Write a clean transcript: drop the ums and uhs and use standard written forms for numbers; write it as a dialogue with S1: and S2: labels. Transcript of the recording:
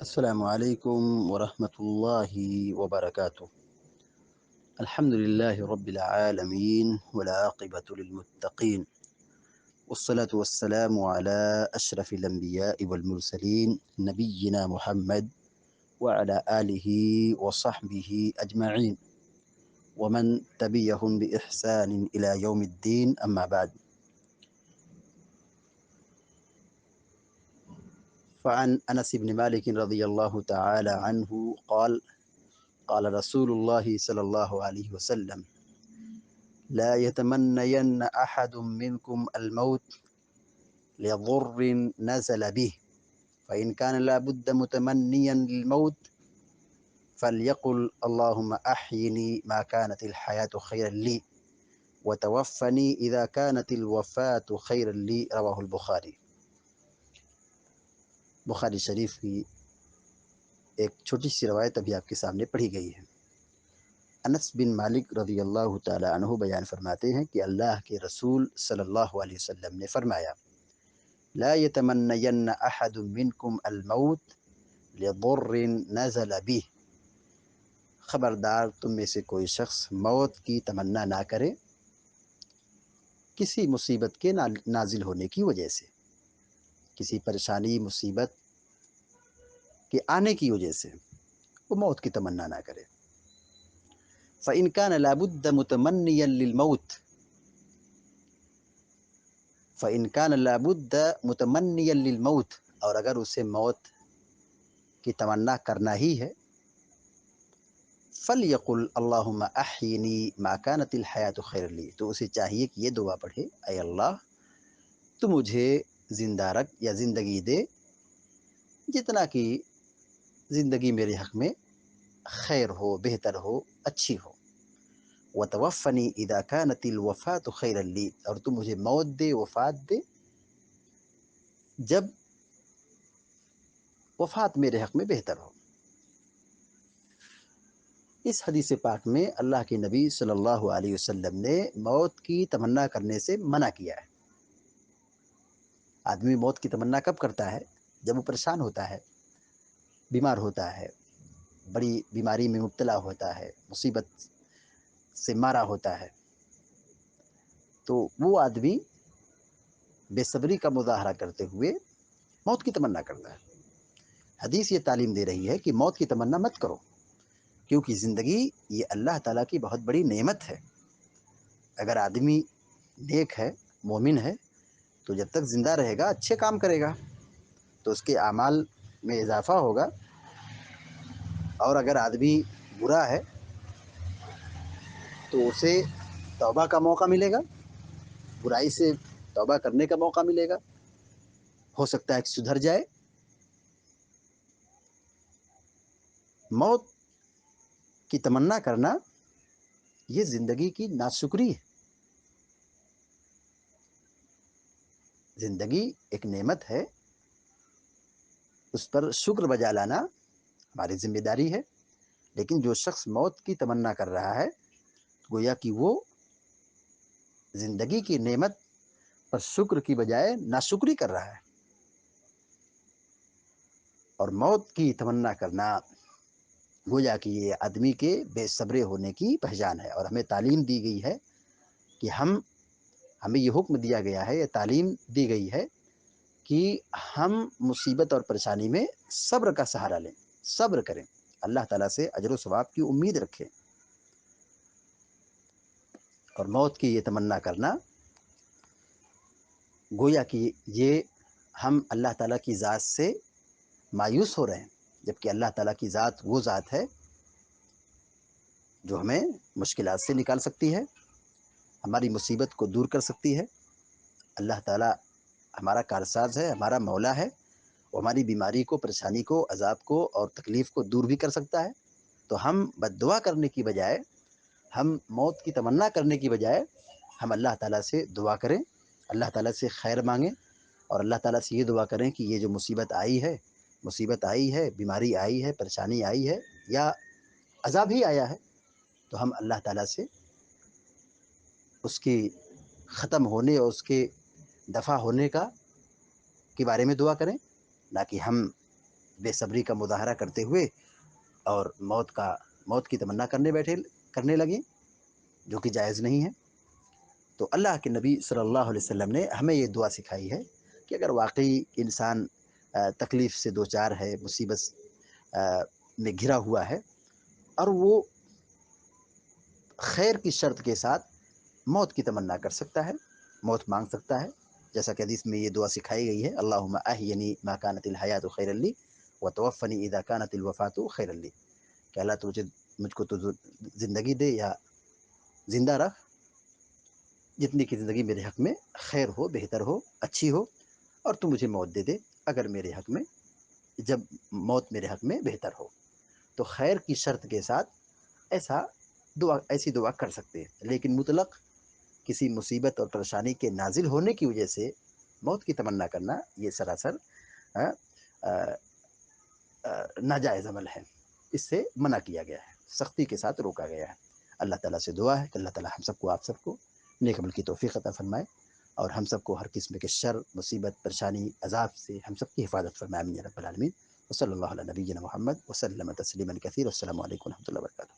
S1: السلام عليكم ورحمة الله وبركاته. الحمد لله رب العالمين والعاقبة للمتقين، والصلاة والسلام على أشرف الأنبياء والمرسلين نبينا محمد وعلى آله وصحبه أجمعين ومن تبعهم بإحسان إلى يوم الدين. أما بعد، فعن أنس بن مالك رضي الله تعالى عنه قال: قال رسول الله صلى الله عليه وسلم: لا يتمنين أحد منكم الموت لضر نزل به، فإن كان لابد متمنيا للموت فليقل اللهم أحيني ما كانت الحياة خيرا لي وتوفني إذا كانت الوفاة خيرا لي. رواہ البخاری۔ بخاری شریف کی ایک چھوٹی سی روایت ابھی آپ کے سامنے پڑھی گئی ہے۔ انس بن مالک رضی اللہ تعالی عنہ بیان فرماتے ہیں کہ اللہ کے رسول صلی اللہ علیہ وسلم نے فرمایا: لا يتمنين احد منكم الموت لضر نزل به، خبردار تم میں سے کوئی شخص موت کی تمنا نہ کرے کسی مصیبت کے نازل ہونے کی وجہ سے، کسی پریشانی مصیبت کے آنے کی وجہ سے وہ موت کی تمنا نہ کرے۔ فَإِنْ كَانَ لَابُدَّ مُتَمَنِّيًا لِلْمَوْتِ، فَإِنْ كَانَ لَابُدَّ مُتَمَنِّيًا لِلْمَوْتِ، اور اگر اسے موت کی تمنا کرنا ہی ہے، فَلْيَقُلْ اللَّهُمَّ أَحْيِنِي مَا كَانَتِ الْحَيَاةُ خَيْرًا لِي، تو اسے چاہیے کہ یہ دعا پڑھے: اے اللہ تو مجھے زندہ رکھ یا زندگی دے جتنا کہ زندگی میرے حق میں خیر ہو، بہتر ہو، اچھی ہو۔ وَتَوَفَّنِي إِذَا كَانَتِ الْوَفَاةُ خَيْرًا لِي، اور تو مجھے موت دے، وفات دے جب وفات میرے حق میں بہتر ہو۔ اس حدیث پاک میں اللہ کے نبی صلی اللہ علیہ وسلم نے موت کی تمنا کرنے سے منع کیا ہے۔ آدمی موت کی تمنا کب کرتا ہے؟ جب وہ پریشان ہوتا ہے، بیمار ہوتا ہے، بڑی بیماری میں مبتلا ہوتا ہے، مصیبت سے مارا ہوتا ہے، تو وہ آدمی بے صبری کا مظاہرہ کرتے ہوئے موت کی تمنا کرتا ہے۔ حدیث یہ تعلیم دے رہی ہے کہ موت کی تمنا مت کرو، کیونکہ زندگی یہ اللہ تعالیٰ کی بہت بڑی نعمت ہے۔ اگر آدمی نیک ہے، مومن ہے، تو جب تک زندہ رہے گا اچھے کام کرے گا تو اس کے اعمال میں اضافہ ہوگا، اور اگر آدمی برا ہے تو اسے توبہ کا موقع ملے گا، برائی سے توبہ کرنے کا موقع ملے گا، ہو سکتا ہے کہ سدھر جائے۔ موت کی تمنا کرنا یہ زندگی کی ناشکری ہے۔ زندگی ایک نعمت ہے، اس پر شکر بجا لانا ہماری ذمہ داری ہے، لیکن جو شخص موت کی تمنا کر رہا ہے گویا کہ وہ زندگی کی نعمت پر شکر کی بجائے ناشکری کر رہا ہے۔ اور موت کی تمنا کرنا گویا کہ یہ آدمی کے بے صبرے ہونے کی پہچان ہے، اور ہمیں تعلیم دی گئی ہے کہ ہمیں یہ حکم دیا گیا ہے، یہ تعلیم دی گئی ہے کہ ہم مصیبت اور پریشانی میں صبر کا سہارا لیں، صبر کریں، اللہ تعالیٰ سے اجر و ثواب کی امید رکھیں۔ اور موت کی یہ تمنا کرنا گویا کہ یہ ہم اللہ تعالیٰ کی ذات سے مایوس ہو رہے ہیں، جبکہ اللہ تعالیٰ کی ذات وہ ذات ہے جو ہمیں مشکلات سے نکال سکتی ہے، ہماری مصیبت کو دور کر سکتی ہے۔ اللہ تعالیٰ ہمارا کارساز ہے، ہمارا مولا ہے، وہ ہماری بیماری کو، پریشانی کو، عذاب کو اور تکلیف کو دور بھی کر سکتا ہے۔ تو ہم بد دعا کرنے کی بجائے، ہم موت کی تمنا کرنے کی بجائے ہم اللہ تعالیٰ سے دعا کریں، اللہ تعالیٰ سے خیر مانگیں، اور اللہ تعالیٰ سے یہ دعا کریں کہ یہ جو مصیبت آئی ہے، بیماری آئی ہے، پریشانی آئی ہے، یا عذاب ہی آیا ہے، تو ہم اللہ تعالیٰ سے اس کی ختم ہونے اور اس کے دفع ہونے کے بارے میں دعا کریں، نہ کہ ہم بے صبری کا مظاہرہ کرتے ہوئے اور موت کی تمنا کرنے لگیں، جو کہ جائز نہیں ہے۔ تو اللہ کے نبی صلی اللہ علیہ وسلم نے ہمیں یہ دعا سکھائی ہے کہ اگر واقعی انسان تکلیف سے دوچار ہے، مصیبت میں گھرا ہوا ہے، اور وہ خیر کی شرط کے ساتھ موت کی تمنا کر سکتا ہے، موت مانگ سکتا ہے، جیسا کہ حدیث میں یہ دعا سکھائی گئی ہے، اللہم احینی ما کانت الحیات خیر لی وتوفنی اذا کانت الوفات خیر لی، کہ اللہ تو مجھ کو تو زندگی دے یا زندہ رکھ، جتنی کی زندگی میرے حق میں خیر ہو، بہتر ہو، اچھی ہو، اور تو مجھے موت دے دے اگر میرے حق میں، جب موت میرے حق میں بہتر ہو۔ تو خیر کی شرط کے ساتھ ایسی دعا کر سکتے ہیں، لیکن مطلق کسی مصیبت اور پریشانی کے نازل ہونے کی وجہ سے موت کی تمنا کرنا، یہ سراسر ناجائز عمل ہے، اس سے منع کیا گیا ہے، سختی کے ساتھ روکا گیا ہے۔ اللہ تعالیٰ سے دعا ہے کہ اللہ تعالیٰ ہم سب کو، آپ سب کو نیک عمل کی توفیق عطا فرمائے، اور ہم سب کو ہر قسم کے شر، مصیبت، پریشانی، عذاب سے ہم سب کی حفاظت فرمائے، آمین یا رب العالمین۔ وصلی اللہ علی نبینا محمد وسلم تسلیما کثیرا، السلام علیکم و رحمۃ اللہ وبرکاتہ۔